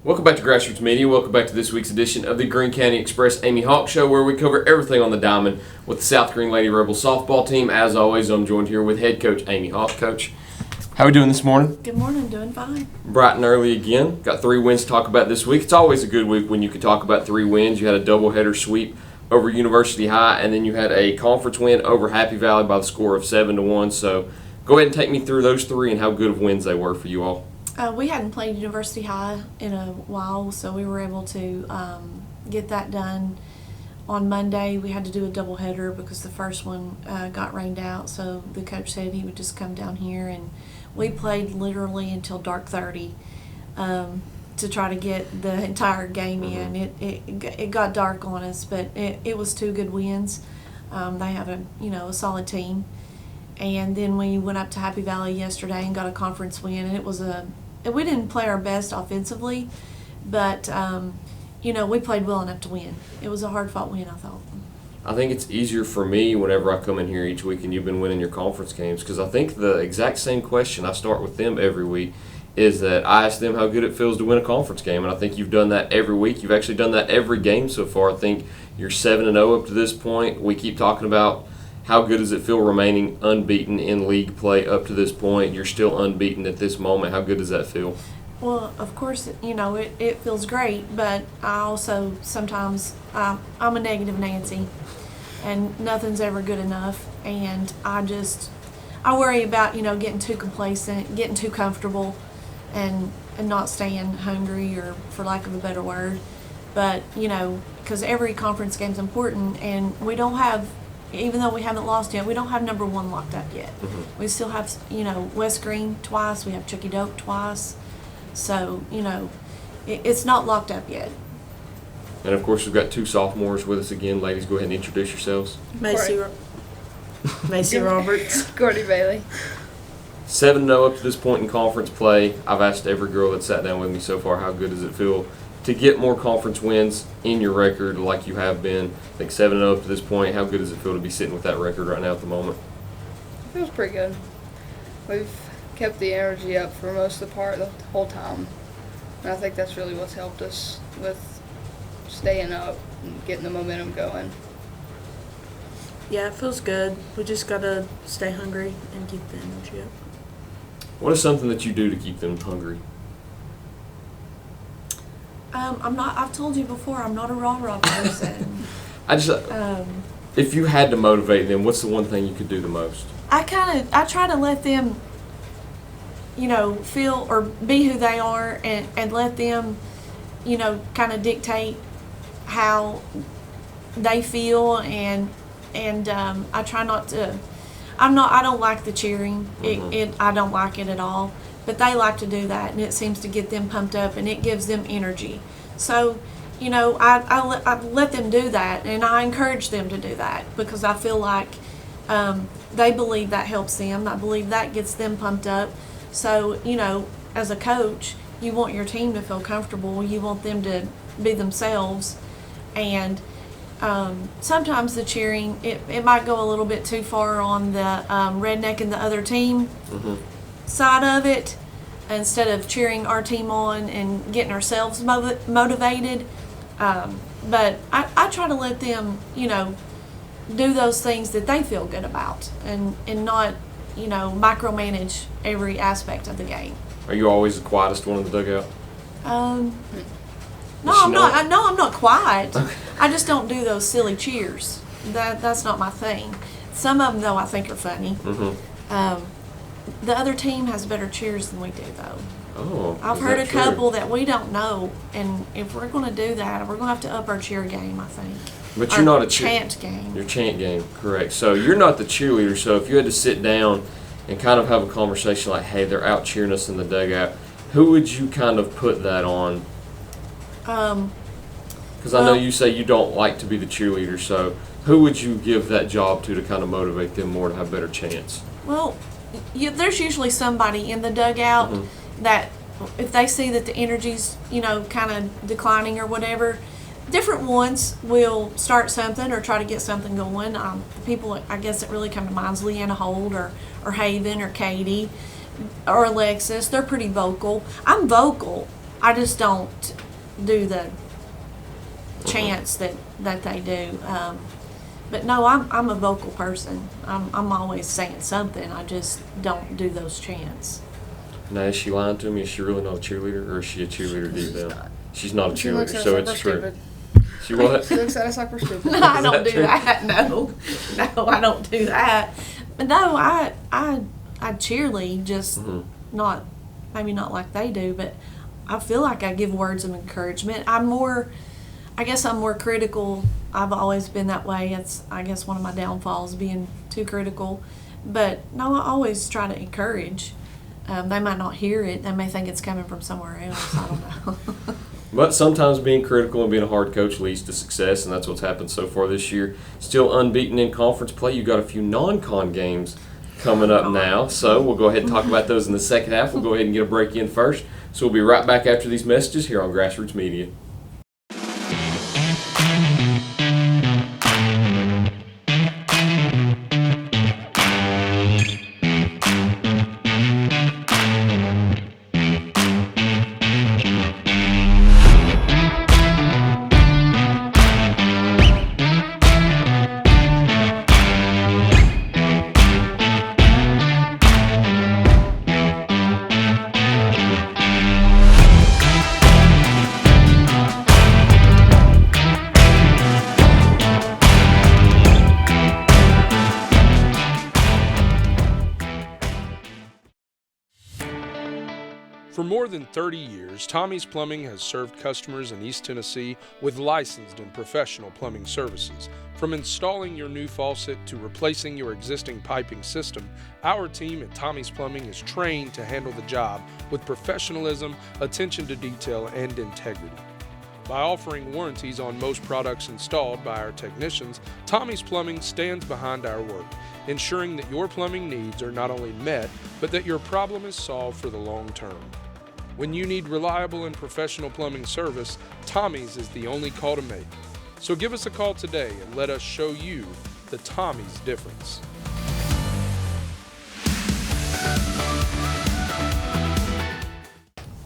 Welcome back to Grassroots Media. Welcome back to this week's edition of the Greene County Express Amy Hawk Show, where we cover everything on the diamond with the South Greene Lady Rebels softball team. As always, I'm joined here with head coach Amy Hawk. Coach, how are we doing this morning? Good morning, doing fine. Bright and early again. Got 3 wins to talk about this week. It's always a good week when you can talk about 3 wins. You had a doubleheader sweep over University High, and then you had a conference win over Happy Valley by the score of 7-1. So go ahead and take me through those 3 and how good of wins they were for you all. We hadn't played University High in a while, so we were able to get that done. On Monday, we had to do a doubleheader because the first one got rained out, so the coach said he would just come down here, and we played literally until dark 30 to try to get the entire game in. It got dark on us, but it was 2 good wins. They have a solid team. And then we went up to Happy Valley yesterday and got a conference win, and we didn't play our best offensively, but we played well enough to win. It was a hard-fought win, I thought. I think it's easier for me whenever I come in here each week and you've been winning your conference games, because I think the exact same question I start with them every week is that I ask them how good it feels to win a conference game, and I think you've done that every week. You've actually done that every game so far. I think you're 7-0 up to this point. We keep talking about how good does it feel remaining unbeaten in league play up to this point? You're still unbeaten at this moment. How good does that feel? Well, of course, it feels great, but I also sometimes, I'm a negative Nancy, and nothing's ever good enough, and I worry about, getting too complacent, getting too comfortable, and not staying hungry, or for lack of a better word. But, because every conference game's important, and we don't have, even though we haven't lost yet, we don't have number 1 locked up yet. Mm-hmm. We still have, West Greene twice. We have Chucky Doak twice. So, it's not locked up yet. And, of course, we've got 2 sophomores with us again. Ladies, go ahead and introduce yourselves. Macy Roberts. Gordy Bailey. 7-0 up to this point in conference play. I've asked every girl that sat down with me so far, how good does it feel to get more conference wins in your record like you have been? I think 7-0 up to this point. How good does it feel to be sitting with that record right now at the moment? It feels pretty good. We've kept the energy up for most of the whole time. And I think that's really what's helped us with staying up and getting the momentum going. Yeah, it feels good. We just got to stay hungry and keep the energy up. What is something that you do to keep them hungry? I've told you before, I'm not a rah-rah person. If you had to motivate them, what's the one thing you could do the most? I try to let them, feel or be who they are, and let them, kind of dictate how they feel, and I try not to. I don't like the cheering. I don't like it at all. But they like to do that, and it seems to get them pumped up, and it gives them energy. So, I let them do that, and I encourage them to do that because I feel like they believe that helps them. I believe that gets them pumped up. So, as a coach, you want your team to feel comfortable. You want them to be themselves. And sometimes the cheering, it might go a little bit too far on the redneck and the other team side of it, instead of cheering our team on and getting ourselves motivated. But I try to let them, do those things that they feel good about, and not, micromanage every aspect of the game. Are you always the quietest one in the dugout? No, I'm not. No, I'm not quiet. I just don't do those silly cheers. That's not my thing. Some of them, though, I think are funny. The other team has better cheers than we do, though. Oh, I've heard a couple that we don't know, and if we're going to do that, we're going to have to up our cheer game, I think. But you're not a chant game. Your chant game, correct. So you're not the cheerleader. So if you had to sit down and kind of have a conversation like, hey, they're out cheering us in the dugout, who would you kind of put that on? Because I know you say you don't like to be the cheerleader, so who would you give that job to kind of motivate them more to have a better chance? Well, there's usually somebody in the dugout that if they see that the energy's, kind of declining or whatever, different ones will start something or try to get something going. People, I guess, that really come to mind is Leanna Holt or Haven or Katie or Alexis. They're pretty vocal. I'm vocal, I just don't do the chants that they do. But no, I'm a vocal person. I'm always saying something. I just don't do those chants. Now, is she lying to me? Is she really not a cheerleader, or is she a cheerleader deep down? She's not a She looks cheerleader, at so us like it's we're true. stupid. She what? She looks at us like we're stupid. No, I don't that do true? that. No, I don't do that. But no, I cheerlead, just not maybe not like they do. But I feel like I give words of encouragement. I guess I'm more critical. I've always been that way. It's, I guess, one of my downfalls, being too critical. But no, I always try to encourage. They might not hear it. They may think it's coming from somewhere else. I don't know. But sometimes being critical and being a hard coach leads to success, and that's what's happened so far this year. Still unbeaten in conference play. You've got a few non-con games coming up now, so we'll go ahead and talk about those in the second half. We'll go ahead and get a break in first. So we'll be right back after these messages here on Grassroots Media. For more than 30 years, Tommy's Plumbing has served customers in East Tennessee with licensed and professional plumbing services. From installing your new faucet to replacing your existing piping system, our team at Tommy's Plumbing is trained to handle the job with professionalism, attention to detail, and integrity. By offering warranties on most products installed by our technicians, Tommy's Plumbing stands behind our work, ensuring that your plumbing needs are not only met, but that your problem is solved for the long term. When you need reliable and professional plumbing service, Tommy's is the only call to make. So give us a call today and let us show you the Tommy's difference.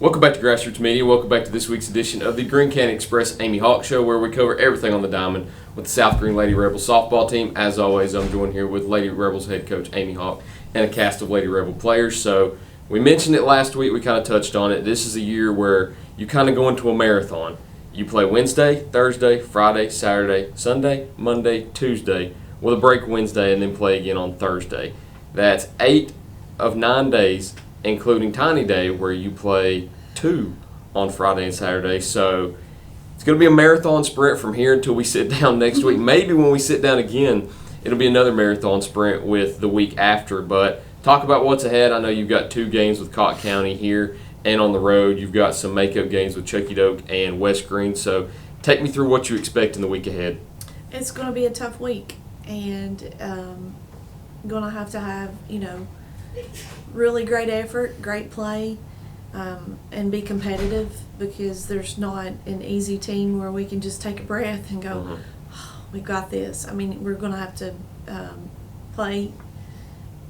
Welcome back to Grassroots Media. Welcome back to this week's edition of the Greene County Express Amy Hawk Show, where we cover everything on the diamond with the South Greene Lady Rebels softball team. As always, I'm joined here with Lady Rebels head coach Amy Hawk and a cast of Lady Rebel players. So we mentioned it last week. We kind of touched on it. This is a year where you kind of go into a marathon. You play Wednesday, Thursday, Friday, Saturday, Sunday, Monday, Tuesday, with a break Wednesday, and then play again on Thursday. That's 8 of 9 days, including Tiny Day, where you play 2 on Friday and Saturday. So it's going to be a marathon sprint from here until we sit down next week. Maybe when we sit down again, it'll be another marathon sprint with the week after. But talk about what's ahead. I know you've got 2 games with Cott County here, and on the road you've got some makeup games with Chucky Doak and West Greene. So take me through what you expect in the week ahead. It's going to be a tough week, and going to have, really great effort, great play, and be competitive, because there's not an easy team where we can just take a breath and go, oh, we've got this. I mean, we're going to have to play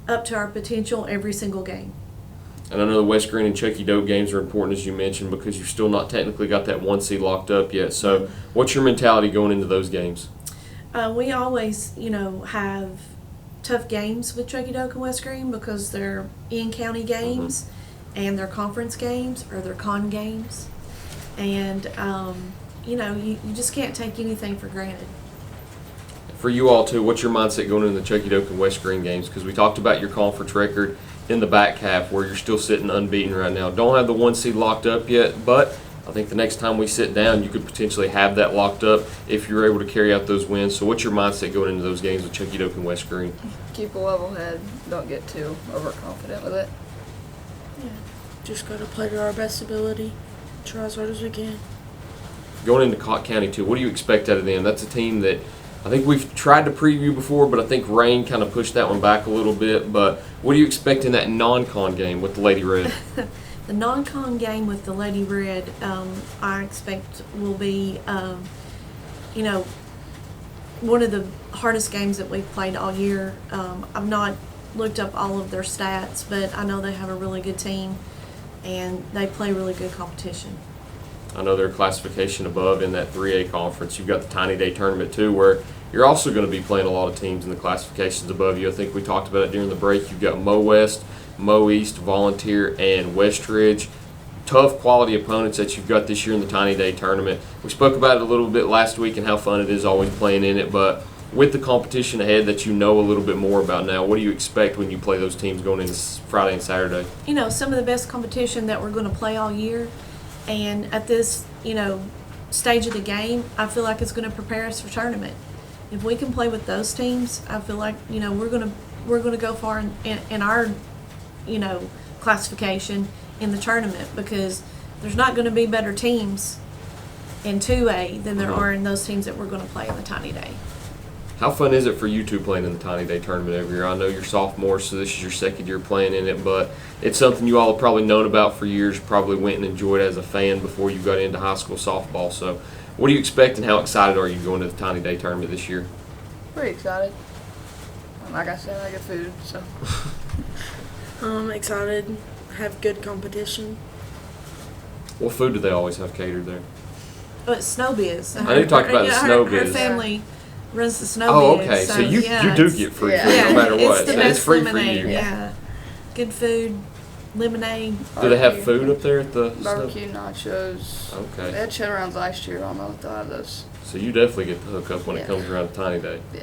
up to our potential every single game. And I know the West Greene and Chucky Doak games are important, as you mentioned, because you've still not technically got that 1 seed locked up yet. So what's your mentality going into those games? We always, have tough games with Chucky Doak and West Greene, because they're in-county games and they're conference games, or they're con games. And, you just can't take anything for granted. For you all, too, what's your mindset going into the Chucky Doak and West Greene games? Because we talked about your conference record in the back half, where you're still sitting unbeaten right now. Don't have the 1 seed locked up yet, but I think the next time we sit down, you could potentially have that locked up if you're able to carry out those wins. So what's your mindset going into those games with Chucky Doak and West Greene? Keep a level head. Don't get too overconfident with it. Yeah. Just got to play to our best ability. Try as hard as we can. Going into Cott County, too, what do you expect out of them? That's a team that I think we've tried to preview before, but I think rain kind of pushed that one back a little bit. But what do you expect in that non-con game with the Lady Red? The non-con game with the Lady Red, I expect will be, one of the hardest games that we've played all year. I've not looked up all of their stats, but I know they have a really good team, and they play really good competition. I know they're a classification above in that 3A conference. You've got the Tiny Day tournament too, where you're also going to be playing a lot of teams in the classifications above you. I think we talked about it during the break. You've got Mo West, Mo East, Volunteer, and Westridge. Tough quality opponents that you've got this year in the Tiny Day tournament. We spoke about it a little bit last week and how fun it is always playing in it, but with the competition ahead that you know a little bit more about now, what do you expect when you play those teams going into Friday and Saturday? You know, some of the best competition that we're going to play all year, and at this, you know, stage of the game, I feel like it's going to prepare us for tournament. If we can play with those teams, I feel like, you know, we're going to go far in our, you know, classification in the tournament, because there's not going to be better teams in 2A than there are in those teams that we're going to play in the Tiny Day. How fun is it for you two playing in the Tiny Day tournament every year? I know you're sophomores, so this is your second year playing in it, but it's something you all have probably known about for years, probably went and enjoyed as a fan before you got into high school softball. So what do you expect and how excited are you going to the Tiny Day tournament this year? Pretty excited. Like I said, I get food, so. Excited. Have good competition. What food do they always have catered there? But Snow Biz. I need to talk about the Snow Her Biz. family runs the Snow Oh, Biz. okay. So you yeah, do it's- get free yeah. food yeah, no matter what. It's the So best it's free lemonade. for you. Yeah. Good food, lemonade. Do they have Barbecue. food up there at the Snow? Barbecue, nachos. They Okay. had cheddar rounds last year. I don't know if they'll have those. So you definitely get the hook up when it Yeah. comes around to Tiny Day. Yeah.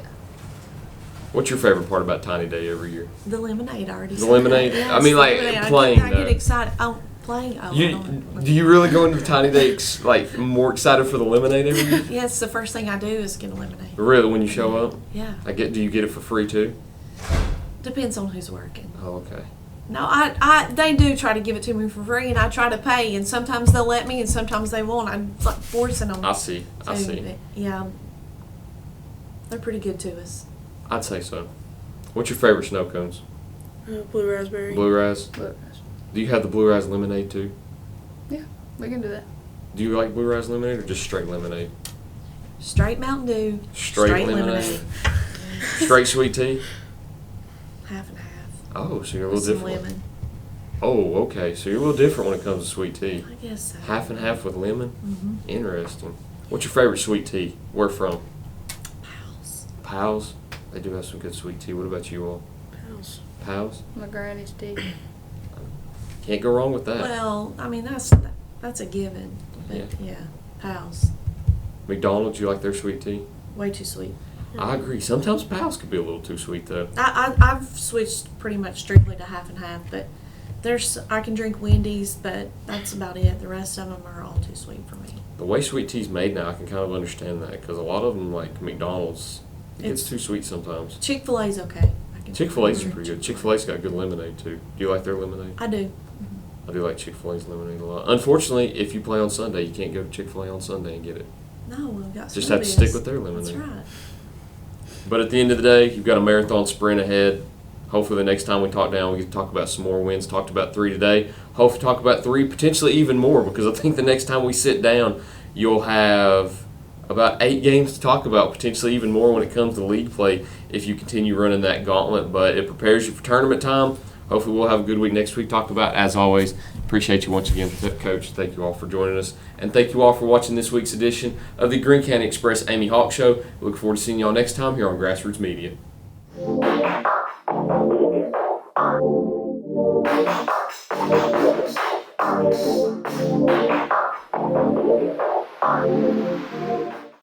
What's your favorite part about Tiny Day every year? The lemonade I already The said. lemonade? Yeah, I it's mean, the like, lemonade. playing, I get though. excited. Oh, playing. Oh, I You don't- do you really go into the Tiny Day like more excited for the lemonade every year? Yeah, it's the first thing I do is get a lemonade. Really, when you show up? Yeah. Do you get it for free too? Depends on who's working. Oh, okay. No, they do try to give it to me for free, and I try to pay, and sometimes they'll let me, and sometimes they won't. I'm like forcing them. I see. I to, see. but, yeah, they're pretty good to us. I'd say so. What's your favorite snow cones? Blue raspberry. Blue Rise? But Do you have the Blue Rise lemonade too? we can do that. Do you like Blue Rise lemonade or just straight lemonade? Straight Mountain Dew. Straight lemonade. Straight sweet tea? Half and half. Oh, so you're a With little some different. lemon. Oh, okay. So you're a little different when it comes to sweet tea. I guess so. Half and half with lemon? Mm-hmm. Interesting. What's your favorite sweet tea? Where from? Pals. Pals? They do have some good sweet tea. What about you all? Pals. Pals? My granny's tea. Can't go wrong with that. Well, I mean that's a given. But Yeah. yeah, Pals. McDonald's, you like their sweet tea? Way too sweet. I agree. Sometimes Pals could be a little too sweet though. I've switched pretty much strictly to half and half, but I can drink Wendy's, but that's about it. The rest of them are all too sweet for me. The way sweet tea's made now, I can kind of understand that because a lot of them, like McDonald's, it gets It's- too sweet sometimes. Chick-fil-A's okay. Chick-fil-A's are pretty good. Chick-fil-A's got good lemonade too. Do you like their lemonade? I do. I do like Chick-fil-A's lemonade a lot. Unfortunately, if you play on Sunday, you can't go to Chick-fil-A on Sunday and get it. No, we've got Just Snow have to Biz. stick with their lemonade. That's right. But at the end of the day, you've got a marathon sprint ahead. Hopefully the next time we talk down, we get to talk about some more wins. Talked about 3 today. Hopefully talk about 3, potentially even more, because I think the next time we sit down, you'll have about 8 games to talk about, potentially even more when it comes to league play if you continue running that gauntlet. But it prepares you for tournament time. Hopefully we'll have a good week next week. Talk about, as always, appreciate you once again, Coach. Thank you all for joining us. And thank you all for watching this week's edition of the Greene County Express Amy Hawk Show. We look forward to seeing y'all next time here on Grassroots Media. Thank you.